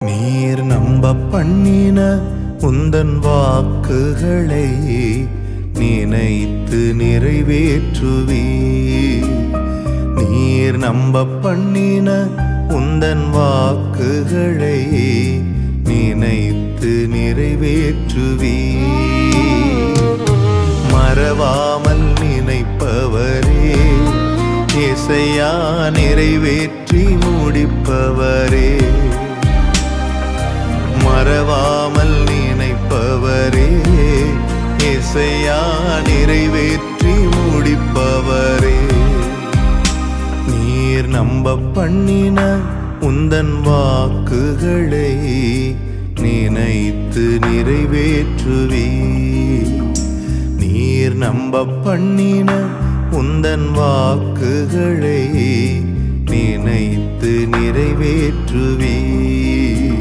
நீர் நம்ப பண்ணின உந்தன் வாக்குகளை நினைத்து நிறைவேற்றுவீர். நீர் நம்ப பண்ணின உந்தன் வாக்குகளை நினைத்து நிறைவேற்றுவீர். மறவாமல் நினைப்பவரே, இசையா நிறைவேற்றி முடிப்பவரே. மறவாமல் நினைப்பவரே, இசையா நிறைவேற்றி முடிப்பவரே. நீர் நம்ப பண்ணின உந்தன் வாக்குகளை நினைத்து நிறைவேற்றுவீர். நீர் நம்ப பண்ணின உந்தன் வாக்குகளை நினைத்து நிறைவேற்றுவீர்.